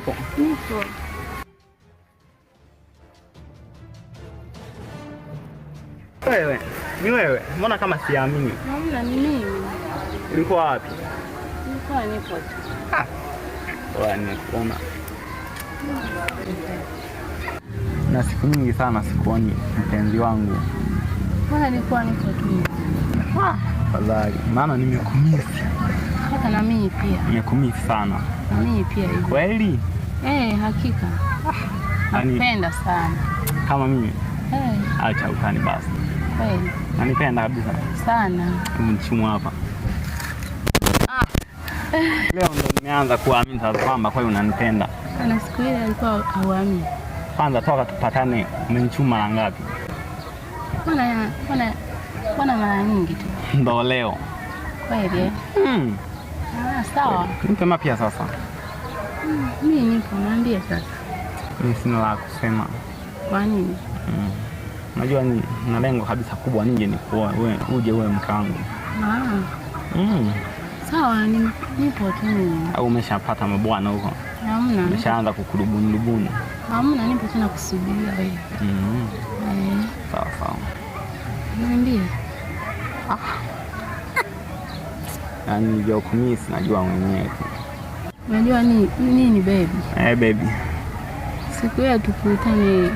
upo? Nipo. Wewe, ni wewe. Mbona kama siamini? Hamna, ni mimi. Ulikuwa wapi? Nilikuwa nipo tu. Wewe nimekuona. Na siku nyingi sana sikuoni mpenzi wangu. Mbona nilikuwa nipo tu? Fadhali, maana nimekumisi. Hata na mimi pia. Nimekumisi sana. Na mimi pia hivyo. Kweli? Hakika. Napenda sana. Kama mimi? Acha utani basi. Kweli. Nanipenda kabisa. Sana. Mchumu hapa. Leo ndo nimeanza kuamini sasa kwamba kweli unanipenda. Na siku ile alikuwa hauamini. Kwanza toka tupatane umenichuma mara ngapi? Bwana mara nyingi tu. Ndo leo. Kweli? Sawa. Nipe mapya sasa. Mimi nipo, naambia sasa. Mimi sina la kusema. Kwa nini? Najua na lengo kabisa kubwa nije nikuoe wewe, uje wewe mke wangu. Sawa, nipo tu. Au umeshapata mabwana huko? Hamna. Umeshaanza kukurubuni? Hamna, nipo tena kusubiria wewe. Sawa. Niambie. Yaani niliyokumisi najua mwenyewe tu. Unajua nini baby? Baby. Siku ya tukutane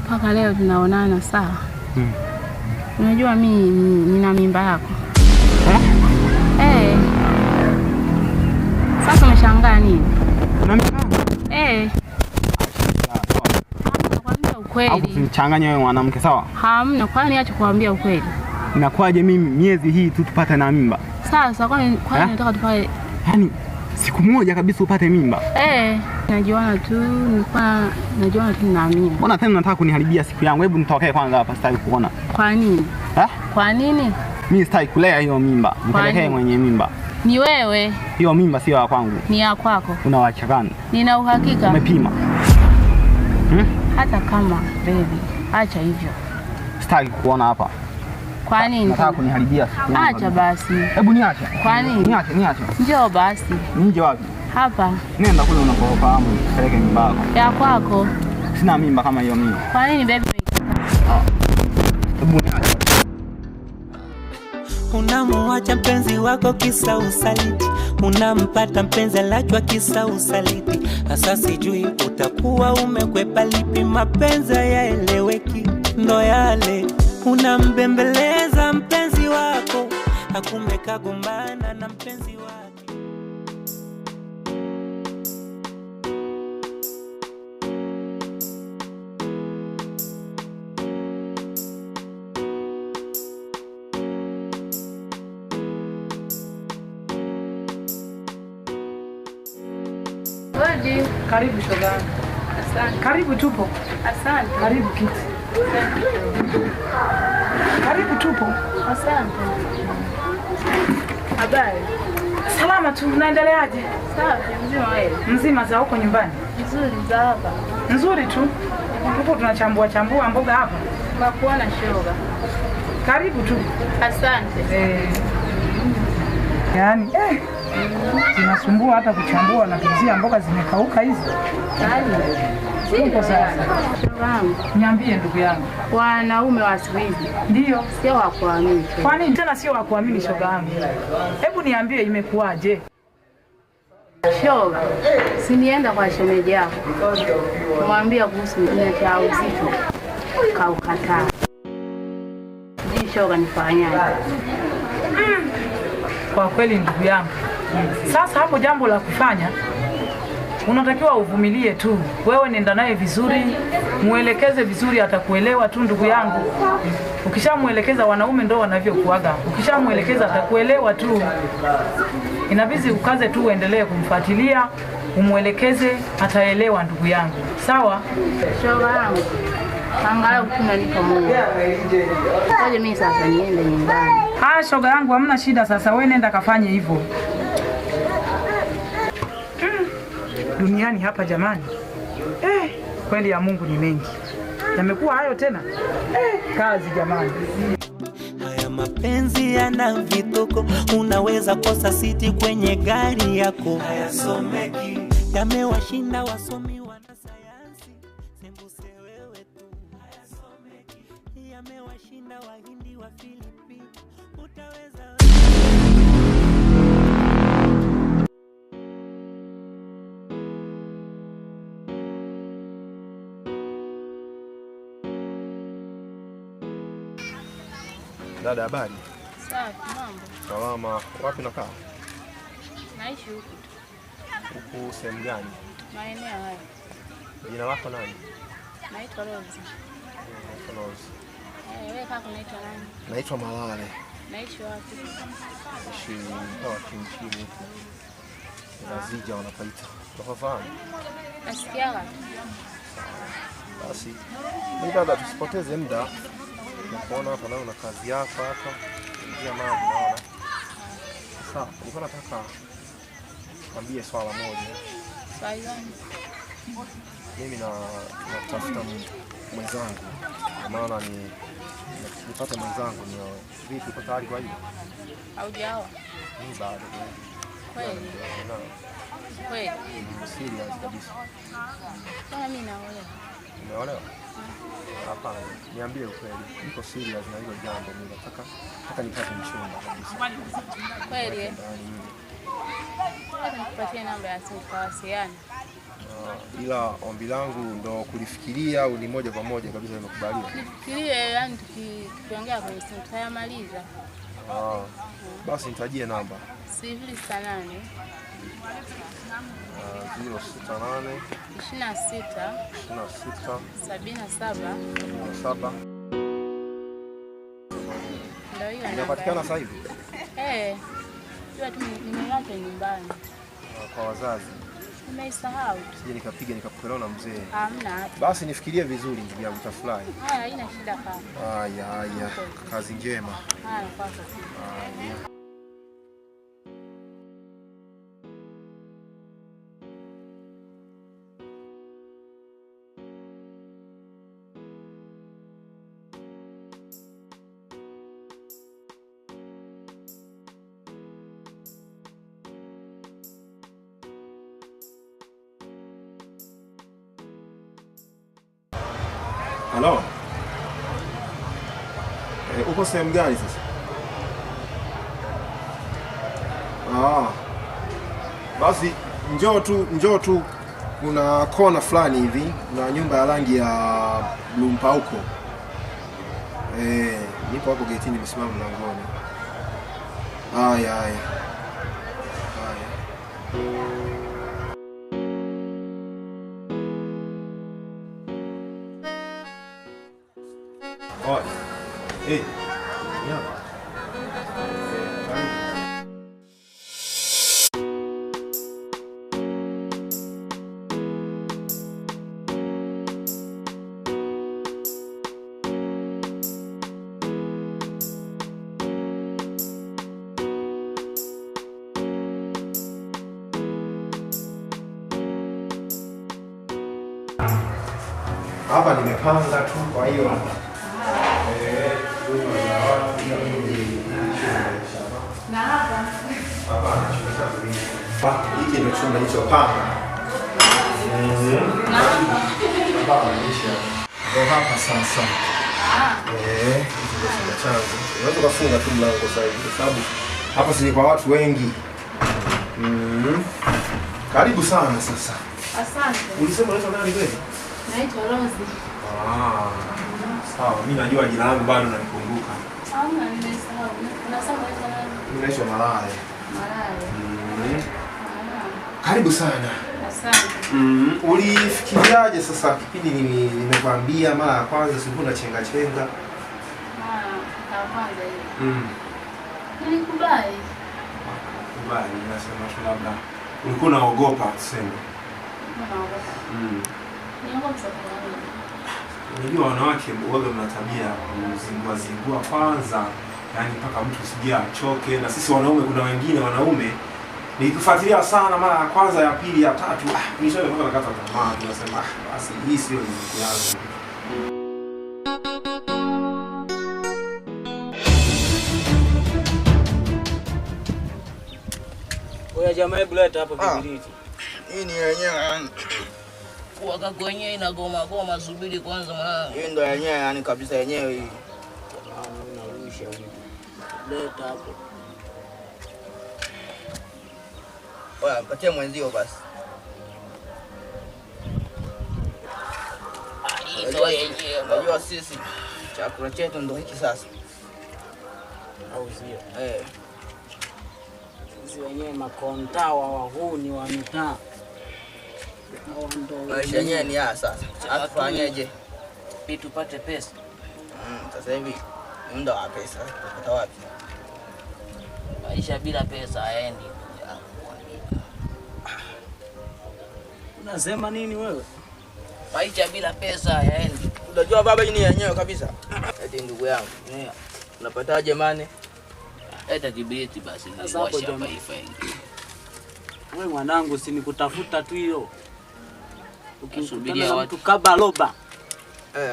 mpaka leo tunaonana sawa? Unajua mimi nina mimba yako. Sasa umeshangaa nini? Una mimba? Nakwambia ukweli. Au usinichanganye wewe mwanamke sawa? Hamna, kwani acha kuambia ukweli. Inakuaje mimi miezi hii tu tupate na mimba? Sasa kwani nataka tupate yaani siku moja kabisa upate mimba? Najiona tu na mimba. Mbona tena unataka kuniharibia siku yangu? Hebu nitokee kwanza hapa, sitaki kuona. Kwa nini? Kwa nini? Mimi sitaki kulea hiyo mimba. Mpelekee mwenye mimba. Ni wewe. Hiyo mimba sio ya kwangu. Ni ya kwako. Unawacha gani? Nina uhakika. Umepima? Hata kama baby, acha hivyo. Sitaki kuona hapa. Kwa nini? Nataka kuniharibia siku yangu. Acha basi. Hebu niache. Kwa nini? Niache. Njoo basi. Nje wapi? Hapa. Nenda kule unapofahamu, peleke mimba yako. Ya kwako. Sina mimba kama hiyo mimi. Kwa nini baby? Hebu niache. Unamuacha mpenzi wako kisa usaliti, unampata mpenzi alachwa kisa usaliti. Sasa sijui utakuwa umekwepa lipi, mapenzi yaeleweki. Ndo yale unambembeleza mpenzi wako, hakume kagombana na mpenzi wako. Karibu shoga. Asante. Karibu tupo. Asante. Karibu kiti. Karibu tupo. Asante. Habari? Salama tu, unaendeleaje? Safi, mzima wewe? Mzima za huko nyumbani? Nzuri za hapa. Nzuri tu. Tupo tunachambua mboga hapa. Nakuona shoga. Karibu tu. Asante. Yaani zinasumbua hata kuchambua na kuzia mboga zimekauka hizi. Uko sasa. Niambie ndugu yangu. Wanaume wa siku hizi ndio sio wa kuamini. Kwa nini tena sio wa kuamini shoga yangu? Hebu niambie imekuaje? Shoga, si nienda kwa shemeji yako. Kumwambia kuhusu cha uzito. Kaukataa. Shoga nifanyaje? Kwa kweli ndugu yangu. Sasa hapo jambo la kufanya unatakiwa uvumilie tu. Wewe nenda naye vizuri, muelekeze vizuri, atakuelewa tu ndugu yangu. Ukishamuelekeza, wanaume ndio wanavyokuaga. Ukishamuelekeza atakuelewa tu. Inabidi ukaze tu, uendelee kumfuatilia, umuelekeze, ataelewa ndugu yangu. Sawa? Shoga yangu. Angalau tunalipa Mungu. Ngoja mimi sasa niende nyumbani. Shoga yangu hamna shida, sasa wewe nenda kafanye hivyo. Duniani hapa jamani. Kweli ya Mungu ni mengi. Yamekuwa hayo tena. Kazi jamani. Haya mapenzi yana vituko, unaweza kosa siti kwenye gari yako. Hayasomeki, yamewashinda wasomi wanasayansi, sembuse wewe tu hayasomeki, yamewashinda wahindi wa Filipini, utaweza Dada, habari? Safi, mambo. Salama. Wapi nakaa? Naishi huku tu. Huku sehemu gani? Maeneo haya. Jina lako nani? Naitwa Rose. Rose. Wewe kaka unaitwa nani? Naitwa Malale. Naishi wapi? Naishi mtaa chini huku. Nazija wanapaita. Tunafahamu? Nasikia wapi? Basi. Ni dada, tusipoteze muda. Nakuona hapa nawe una kazi yako hapa. Ndio maana naona. Sasa, nilikuwa nataka niambie swala moja. Swali gani? Mimi natafuta mwenzangu. Maana nipate mwenzangu ni vipi, uko tayari kwa hiyo? Haujaoa? Mimi bado. Kweli? Kweli? Serious kabisa. Kama mimi naolewa. Umeolewa? Hapana. Niambie ukweli. Niko serious na hilo jambo, mimi nataka nipate mchumba kabisa. Kweli? Nikupatie namba ya simu tukawasiliane. Ila ombi langu ndo kulifikiria au ni moja kwa moja kabisa nimekubaliwa? Nifikirie, yani tukiongea kwenye simu tutayamaliza. Basi nitajie namba. 068 068 26 77 ndio hiyo namba. Inapatikana sasa hivi? Sio tu nimeacha nyumbani. Kwa wazazi. Nimeisahau. Sije nikapiga nikapokelewa na mzee. Hamna. Basi nifikirie vizuri ndugu yangu, tafurahi. Haya, haina shida kaka. Haya. Kazi njema. Haya, kwako. Halo. Uko sehemu gani sasa? Basi njoo tu kuna kona fulani hivi na nyumba ya rangi ya blue mpauko. Nipo hapo getini nimesimama mlangoni. Haya. Hapa nimepanga tu, kwa hiyo hiki ndio chumba hicho panga. Ndio hapa sasa. Ndio chanzo. Unaweza kufunga tu mlango sasa hivi kwa sababu hapa si kwa watu wengi. Karibu sana sasa. Asante. Ulisema unaitwa nani kweli? Naitwa Rose. Sawa, mimi najua jina langu bado nalikumbuka. Nimesahau. Unasema unaitwa nani? Mimi naitwa Malale. Malale. Karibu sana. Asante. Ulifikiriaje sasa kipindi nimekwambia mara ya kwanza sikuna chenga? Ya kwanza hiyo. Nilikubali. Kubali, nasema tu labda ulikuwa unaogopa tuseme. Unajua wanawake wote mna tabia kuzingua kwanza, yani mpaka mtu usijia achoke, na sisi wanaume kuna wengine wanaume nikifuatilia sana mara ya kwanza, ya pili, ya tatu, nishaje mpaka nakata tamaa, tunasema basi hii sio riziki yangu. Oya jamaa, hebu leta hapa kibiriti. Hii ni yenyewe yani. Kuwaka kwenyewe inagoma goma, subiri kwanza mwanangu. Hii ndo yenyewe yani kabisa yenyewe hii. Unarusha huko. Leta hapo. Oya, patie mwenzio basi. Ndio yenyewe. Unajua sisi chakula chetu ndo hiki sasa. Au sio? Sisi wenyewe makontawa wahuni wa mitaa. Maisha yenyewe ni haya sasa. Atufanyeje? Ili tupate pesa. Sasa hivi muda wa pesa. Utapata wapi? Maisha bila pesa haendi. Unasema nini wewe? Maisha bila pesa haendi. Unajua baba hii ni yenyewe kabisa. Eti ndugu yangu. Unapataje mane? Eta kibiriti basi. Sasa hapo jamaa. Wewe mwanangu, si nikutafuta tu hiyo. Ukisubiria watu kabaloba.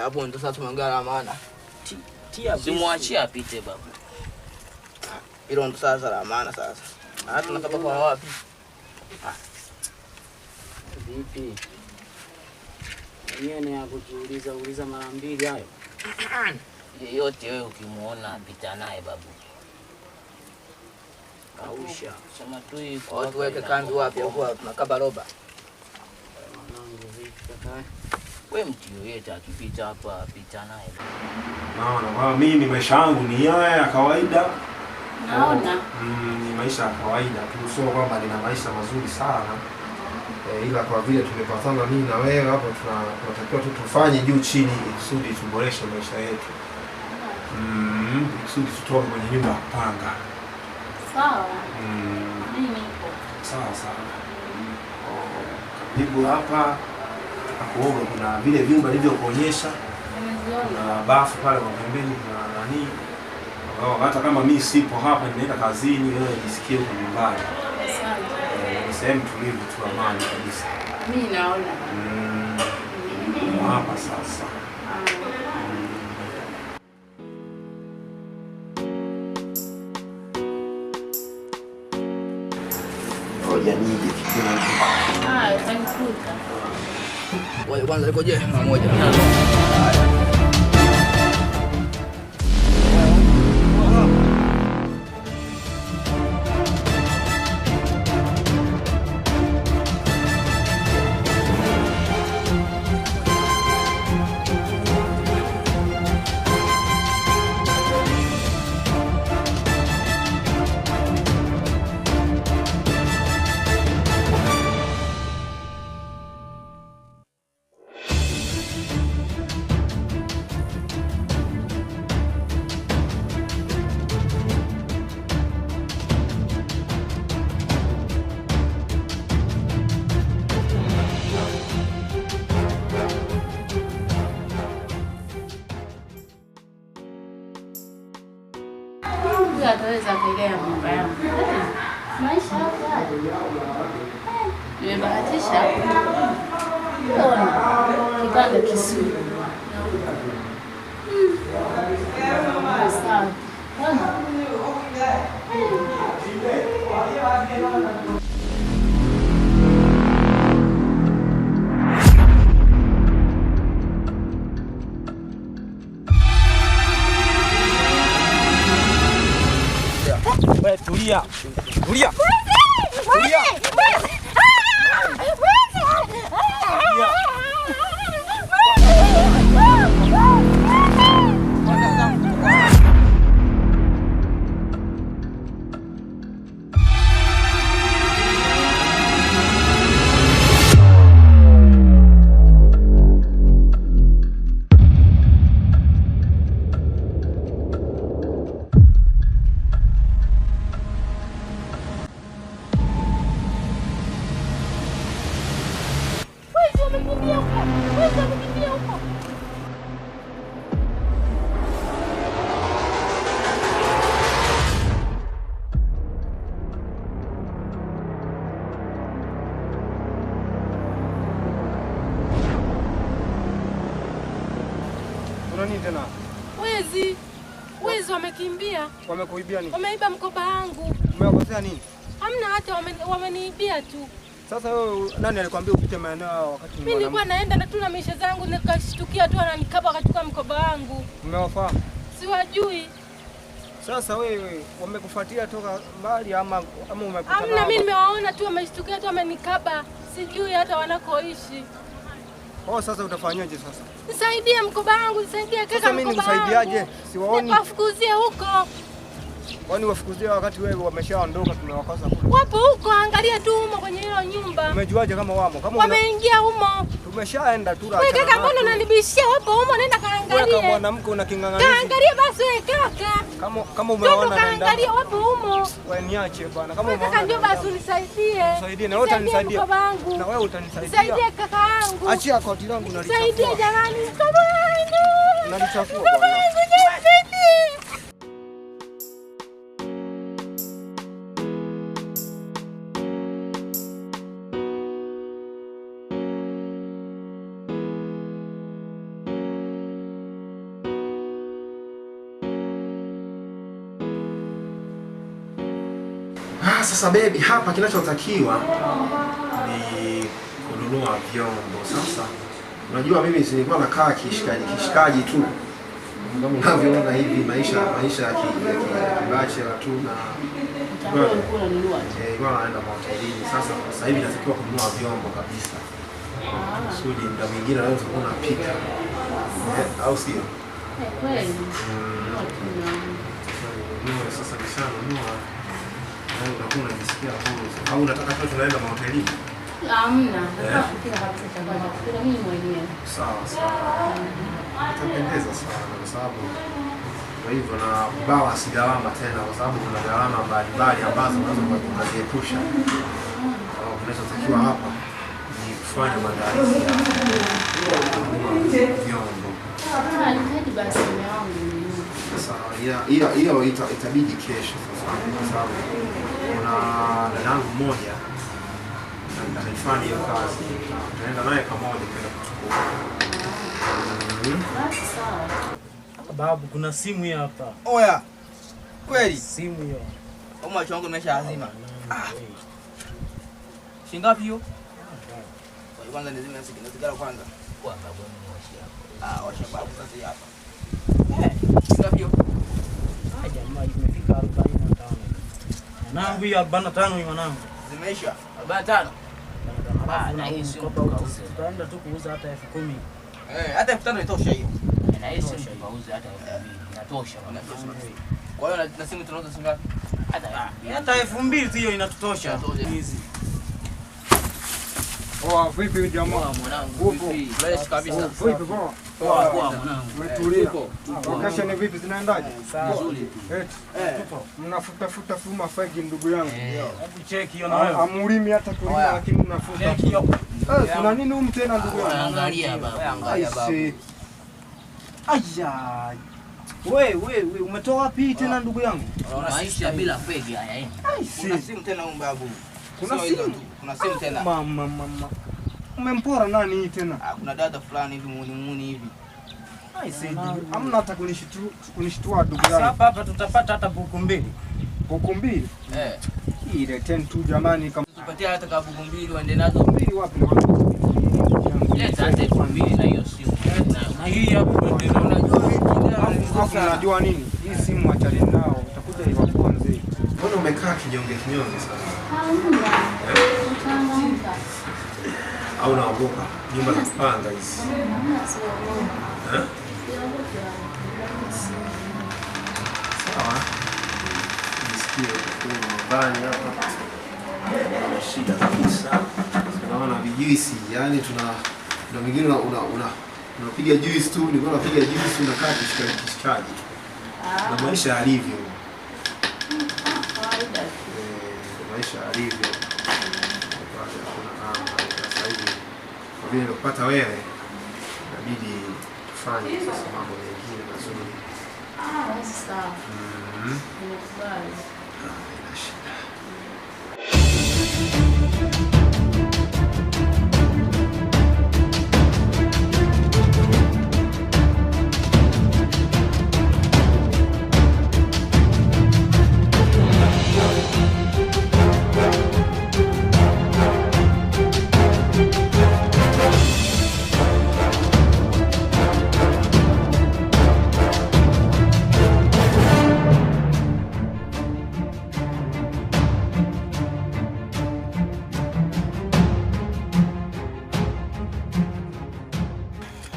Hapo ndo sasa tumeongea maana. Simwachie apite baba. Hilo ndo sasa la maana sasa. Tunataka kwa wapi? Vipi? Yeye ni akuuliza mara mbili hayo. Yeyote wewe ukimuona apita naye babu. Kausha. Sema tu iko. Watu weke kambi wapi huko tunakaba roba. Mwanangu vipi kaka? Wewe mtu yoyote akipita hapa apita naye. Naona kwa mimi maisha yangu ni haya ya kawaida. Naona. Ni maisha ya kawaida tu, sio kwamba nina maisha mazuri sana. Ila kwa vile tumepatana mimi na wewe hapo tunatakiwa tu tufanye juu chini kusudi tuboreshe maisha yetu. Kusudi tutoke kwenye nyumba ya kupanga. Sawa. Mimi nipo. Sawa. Karibu hapa kuoga, kuna vile vyumba nilivyokuonyesha. Kuna bafu pale kwa pembeni na nani. Hata kama mimi sipo hapa nimeenda kazini, wewe jisikie uko nyumbani. Ni sehemu tulivu tu, amani kabisa. Mimi naona. Hapa sasa. Ngoja nije kidogo. Utakuta. Wewe kwanza likoje? Moja. Ataweza kulea mimba yangu. Maisha hapa. Nimebahatisha. Ona kipande kizuri. Sawa. Wewe tulia. Tulia. Nini tena? Wezi wamekimbia. Wamekuibia nini? Wameiba mkoba wangu. Umewakosea nini? Hamna, hata wameniibia tu. Sasa wewe nani alikwambia upite maeneo wakati mimi nilikuwa naenda na tuna misha zangu nikashtukia tu ananikaba akachukua mkoba wangu. Umewafahamu? Siwajui. Sasa wewe wamekufuatia toka mbali ama umekuta? Hamna, mimi nimewaona tu wameshtukia tu amenikaba. Sijui hata wanakoishi. Sasa utafanyaje sasa? Nisaidie mkoba wangu, nisaidie kaka. Sasa mimi nikusaidiaje? Siwaoni. Wafukuzie huko. Kwani wafukuzie wakati wewe wameshaondoka tumewakosa kule? Wapo huko, angalia tu humo kwenye hilo nyumba. Umejuaje kama wamo? Kama wameingia humo. Tumeshaenda tu la. Wewe kaka, mbona unanibishia? Wapo humo, nenda kaangalie. Wewe kama mwanamke unakingangania. Kaangalie basi wewe kaka. Kama umeona nenda. Kaangalie wapo humo. Wewe niache bwana. Kama umeona. Kaka ndio basi unisaidie. Nisaidie na wewe utanisaidia. Na wewe utanisaidia. Nisaidie kaka yangu. Achia koti langu na lichafua. Nisaidie jamani, mkoba wangu. Na lichafua bwana. Sasa baby, hapa kinachotakiwa ni kununua vyombo. Sasa unajua mimi nilikuwa nakaa kishikaji tu. Kama unavyoona hivi maisha ya kibachela tu na naenda hotelini. Sasa hivi natakiwa kununua vyombo kabisa. Kusudi muda mwingine leo tutakuwa tunapika. Au sio? Kweli. Sasa nishanunua. Unakuwa unajisikia huru. Au unataka tu tunaenda mahotelini? Hamna. Nataka kila kabisa chakula. Kila mimi mwenyewe. Sawa. Itapendeza sana kwa sababu kwa hivyo na bawa sigawama tena kwa sababu kuna gharama mbalimbali ambazo unaweza kuziepusha. Kinachotakiwa hapa ni kufanya maandalizi ya vyombo. Nahitaji basi mume wangu. Sasa hiyo itabidi kesho kwa sababu kuna dadangu mmoja anafanya hiyo kazi. Tunaenda naye pamoja kwenda kuchukua. Babu, kuna simu hii hapa. Oya. Kweli? Simu hiyo. Kama macho yangu yameshaazima. Shingapi hiyo? Kwa kwanza nizime sigara kwanza. Kwanza bwana niwashia. Washa babu sasa hapa. Shingapi hiyo? Jamaa imefika 45. Mwanangu hii 45 ni mwanangu. Zimeisha 45. Na hii sio tutaenda tu kuuza hata 10,000. Hata 5,000 itosha hiyo. Na hii sio pauze hata 2,000. Inatosha bwana. Kwa hiyo na simu tunauza simu ngapi? Hata 2,000 hiyo inatutosha. Hizi. Vipi jamaa? Mwanangu. Vipi? Fresh kabisa. Vipi bwana? Poa mwanangu. Umetulia. Wakasha ni vipi zinaendaje? Nzuri. Mnafuta fuma fagi ndugu yangu. Hebu check hiyo na wewe. Amulimi hata kulima lakini mnafuta. Check hiyo. Kuna nini huko tena ndugu yangu? Angalia baba. Angalia baba. Aya. Wewe umetoa wapi tena ndugu yangu? Maisha bila fegi haya. Kuna simu tena babu. Kuna simu tena. Mama. Umempora nani hii tena? Kuna dada fulani hivi muni hivi. Hamna hata kunishtua ndugu yangu. Sasa hapa tutapata hata buku 2. Buku 2? Ile 10 tu jamani, kama tupatia hata ka buku 2 waende nazo. 2 wapi? Leta hata 2,000 na hiyo simu. Na hii hapa ndio unajua nini? Hii simu achane nao, utakuja iwapo mzee. Mbona umekaa kinyonge sana? Au unaogopa nyumba za kupanga hizi? Sawa. Nisikie kwa nyumbani hapa. Shida kabisa. Tunaona vijuisi, yani tuna mingine unapiga juice tu, nilikuwa napiga juice unakaa kishikaji. Na maisha yalivyo. Maisha yalivyo. Kwa vile kupata wewe inabidi tufanye sasa mambo mengine mazuri. Sawa. Nimekubali. Ina shida.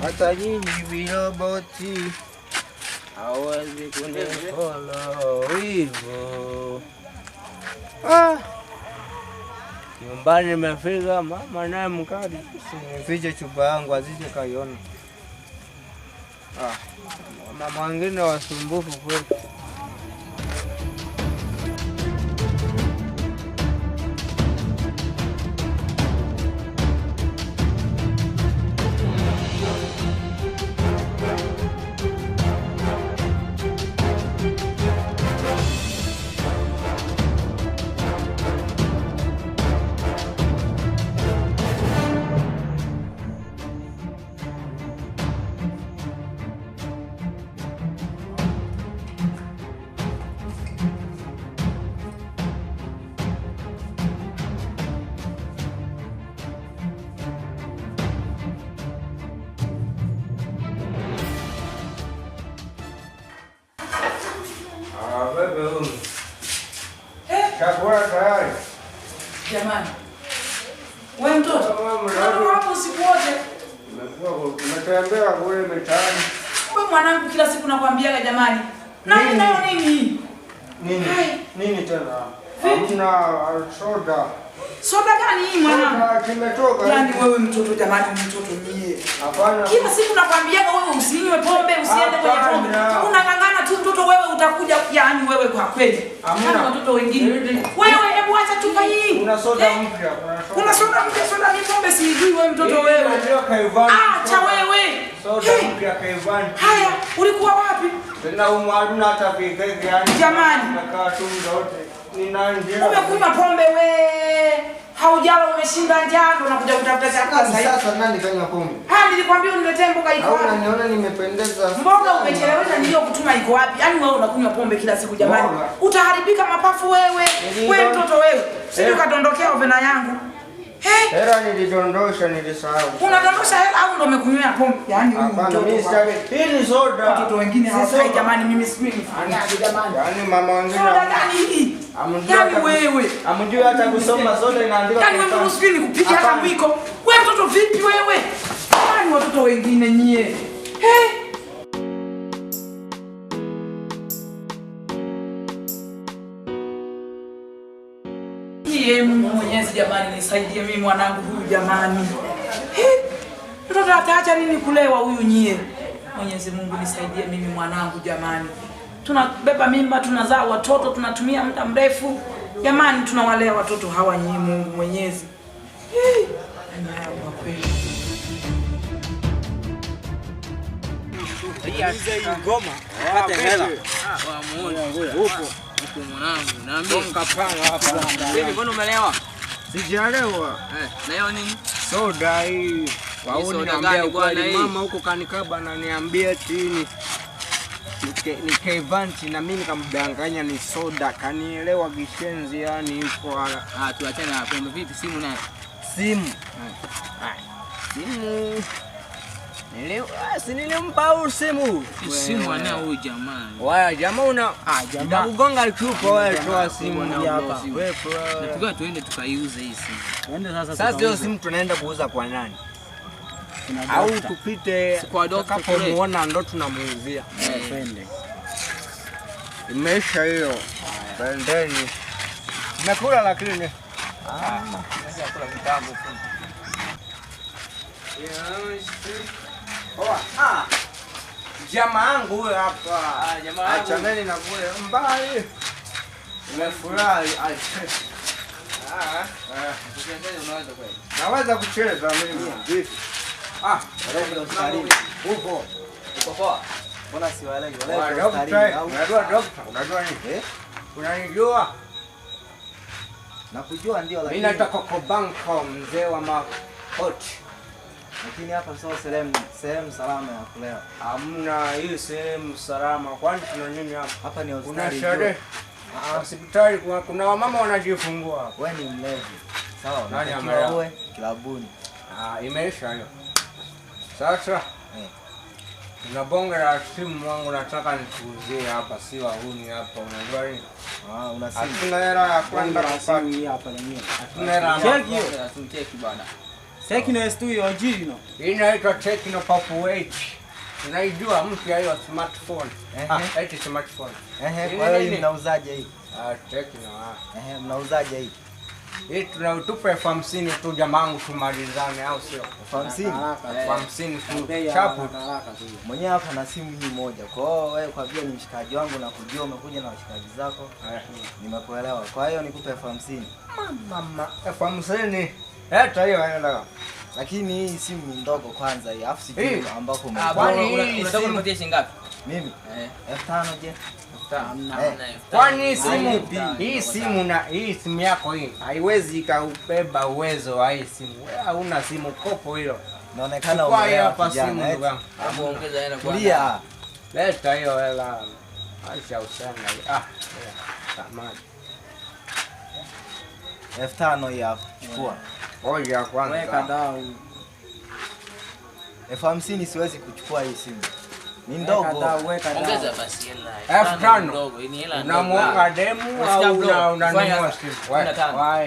hata nyinyi viroboti hawezi kunifollow hivyo. Nyumbani nimefika, mama naye mkali. Nifiche chupa yangu asije kaiona. Mama wengine wasumbufu kweli. Chakula tayari. Jamani. Wewe mtoto. Wewe hapo usiku wote. Umetembea kule mitaani. Wewe mwanangu kila siku nakwambiaga jamani. Nani nayo nini? Nini tena? Hamna soda. Soda gani hii mwanangu? Kimetoka. Yaani wewe mtoto jamani, mtoto nyie. Hapana. Kila siku nakwambiaga wewe usinywe pombe, usiende kwenye pombe. Unang'ang'ana tu mtoto wewe utakuja, yaani wewe kwa kweli. Kama watoto wengine. Wewe hebu acha chupa hii. Kuna soda mpya. Kuna soda mpya, soda ni pombe sijui wewe mtoto wewe. Acha wewe. Soda mpya Kaivani. Haya, ulikuwa wapi? Tena umwaluna hata pikeke yani. Jamani. Nakaa tu ndote. Nina njaa. Umekunywa pombe wewe. Haujala umeshinda njaa ndo unakuja kutafuta chakula sasa. Sasa nani kanywa pombe? Nilikwambia uniletee mboga iko wapi? Unaniona nimependeza. Mboga umechelewesha nilio kutuma iko wapi? Yaani wewe unakunywa pombe kila siku jamani. Utaharibika mapafu wewe. Wewe mtoto wewe. Sio kadondokea ovena yangu. Hela nilidondosha nilisahau. Unadondosha hela au ndo umekunywea pombe? Yaani huyu mtoto. Hii ni soda. Watoto wengine hawafai jamani, mimi sijui nifanyaje jamani. Yaani mama wengine. Soda gani hii? Yaani wewe. Amjui hata kusoma soda inaandika. Yaani wewe usipini kupiga hata mwiko. Wewe mtoto vipi wewe? Yaani watoto wengine nyie. Mungu Mwenyezi jamani, nisaidie mimi mwanangu huyu jamani. Mtoto ataacha nini kulewa huyu nyie? Mwenyezi Mungu nisaidie mimi mwanangu jamani. Tunabeba mimba, tunazaa watoto, tunatumia muda mrefu. Jamani tunawalea watoto hawa nyie Mungu Mwenyezi. Kwa kweli. Ngoma, pata hela. Upo. Mwanangu, naambia kapanga hapa. Hivi mbona umelewa? Sijalewa. Leo nini? Soda hii. Wauni naambia ukweli, mama huko kanikaba ananiambia tini. Ni Kaivanti na mimi nikamdanganya ni soda, kanielewa kishenzi yani yuko tuachane na pombe. Vipi simu nayo? Simu. Simu. Nilimpa huyu simu. Simu ana huyu jamani. Waya jamaa una jamaa kugonga alikupa wewe toa simu hapa. Wewe nataka tuende tukaiuze hii simu. Twende sasa. Sasa hiyo simu tunaenda kuuza kwa nani? Au tupite kwa dokta muona ndo tunamuuzia. Twende. Imeisha hiyo. Twendeni. Umekula lakini nimekula vitabu. Jamaa yangu huyo hapa. Jamaa yangu. Achaneni na kule mbali. Nimefurahi. Unaweza kweli? Naweza kucheza mimi. Vipi? Upo. Uko poa? Mbona siwaelewi? Unajua nini? Unanijua? Nakujua ndio lakini mimi nataka Kobanko mzee wa makoti. Lakini hapa sio sehemu salama ya kulewa. Hamna hii sehemu salama. Kwani tuna nini hapa? Hapa ni hospitali. Kuna sherehe. Hospitali kuna wamama wanajifungua hapa. Wewe ni mlevi. Sawa, nani amelewa? Kilabuni. Imeisha hiyo. Sasa kuna bonge la simu wangu nataka nikuuzie hapa, si wahuni hapa, unajua nini? Una simu. Hatuna hela ya kwenda kupata hapa yenyewe. Hatuna hela. Cheki bwana. Tecno S2 original. Inaitwa Tecno Pop 8. Unaijua mpya hiyo smartphone. Eti smartphone. Kwa hiyo mnauzaje hii? Tecno. Mnauzaje hii? Hii tunautupa 50 tu jamangu tumalizane au sio? 50. 50 tu. Chapu. Mwenyewe hapa na simu hii moja. Kwa hiyo wewe kwa vile ni mshikaji wangu na kujua umekuja na washikaji zako. Nimekuelewa. Kwa hiyo nikupe 50. Mama, 50. Hata hiyo hela. Lakini hii simu ni ndogo kwanza hii. Afu sijui ambako unataka unipatie shilingi ngapi? Mimi? 5,000 je? Kwani hii simu yako hii haiwezi ikaubeba uwezo wa hii simu. Wewe hauna simu kopo hilo. Inaonekana hapa simu ndugu yangu. Hapo ongeza hela kwa. Tulia. Leta hiyo hela. Aisha usana. Tamam. 5,000 hii hapa. Chukua. Ngoja kwanza. Weka dau. 50 siwezi kuchukua hii simu. Ni ndogo. Ongeza basi hela. 5,000. Unamuonga demu au unanunua simu?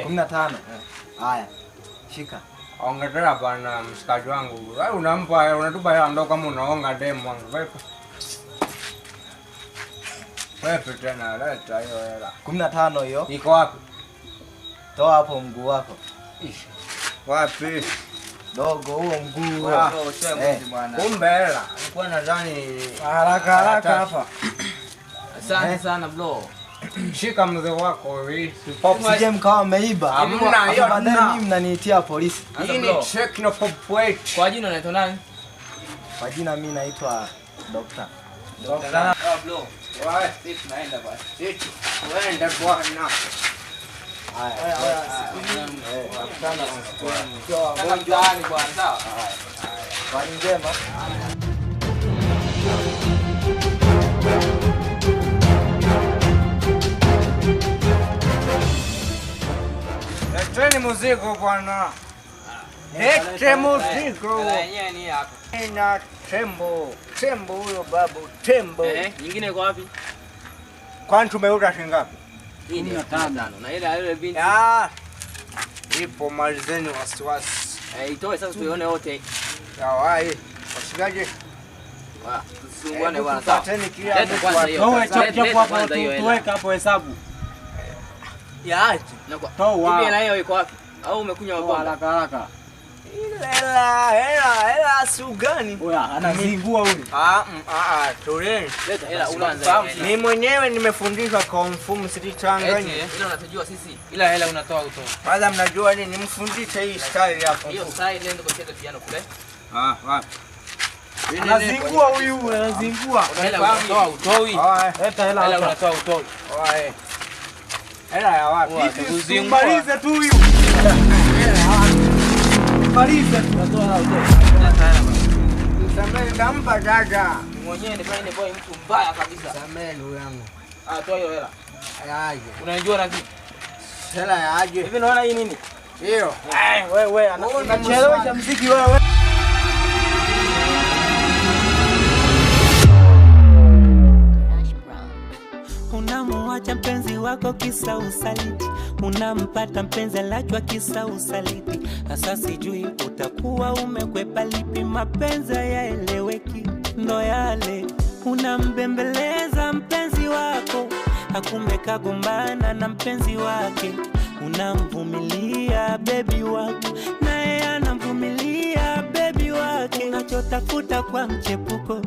15. Haya. Shika. Ongeza bana mshikaji wangu. Wewe unatupa hela ndogo kama unaonga demu wangu. Wewe tena leta hiyo hela. 15 hiyo. Iko wapi? Toa hapo mguu wako. Wapi? Dogo huo mguu. Kumbe hela. Nilikuwa nadhani haraka hapa. Asante sana bro. Shika mzee wako hii. Sije mkawa mmeiba. Hamna hiyo. Baadaye mimi mnaniitia polisi. Hii ni Tecno Pop 8. Kwa jina unaitwa nani? Kwa jina mimi naitwa Dr. Bro. Wewe sisi tunaenda basi. Sisi tuende bwana. Kwa njema. Leteni muziko bwana. Lete muziko. Yenyewe ni hapa. Ina tembo. Tembo huyo babu, tembo. Nyingine iko wapi? Kwani tumeuza shilingi ngapi? 15. Na ile binti. Ipo malizeni wasiwasi. Itoe sasa tuione wote. Yawai. Washikaje? Tusiungane bwana sawa. Pateni kila mtu kwa toa chapu hapo tuweka hapo hesabu. Yaache. Toa. Hivi na hiyo iko wapi? Au umekunywa mabomba? Haraka. Hela sugani. Oya, anazingua huyu. Toleni. Leta hela unafahamu. Mimi mwenyewe nimefundishwa kwa mfumo sitachanganya. Ila unatujua sisi. Ila hela unatoa utoa. Kwanza mnajua nini? Nimfundishe hii style hapo. Hiyo style ndio kucheza piano kule. Wapi? Anazingua huyu, anazingua. Hela unatoa utoi. Leta hela. Hela unatoa utoi. Hela ya wapi? Usimalize tu huyu. Maliza tunatoa hela utoi. Samee ndampa dada. Mwenyewe ni fine boy mtu mbaya kabisa. Samee ndugu yangu. Toa hiyo hela. Aje. Unajua na kitu? Hela ya aje. Hivi unaona hii nini? Hiyo. Wewe anachelewesha muziki wewe. Unamuacha mpenzi wako kisa usaliti, unampata mpenzi alachwa kisa usaliti. Sasa sijui utakuwa umekwepa lipi, mapenzi yaeleweki. Ndo yale unambembeleza mpenzi wako, hakume kagombana na mpenzi wake. Unamvumilia baby wako, naye anamvumilia baby wake. Unachotafuta kwa mchepuko,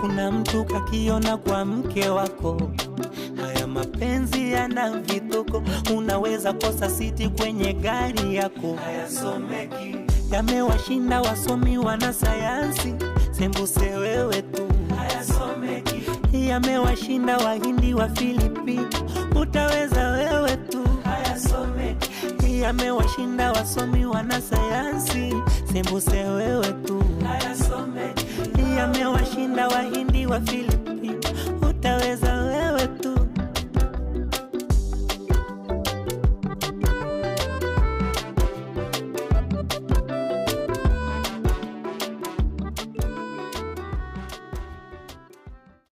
kuna mtu kakiona kwa mke wako. Haya mapenzi yana vituko, unaweza kosa siti kwenye gari yako. Hayasomeki, yamewashinda wasomi wana sayansi, sembuse wewe tu. Hayasomeki, yamewashinda wahindi wa Filipino, utaweza wewe tu. Hayasomeki, yamewashinda wasomi wana sayansi, sembuse wewe tu. Hayasomeki, yamewashinda wahindi wa Filipino, utaweza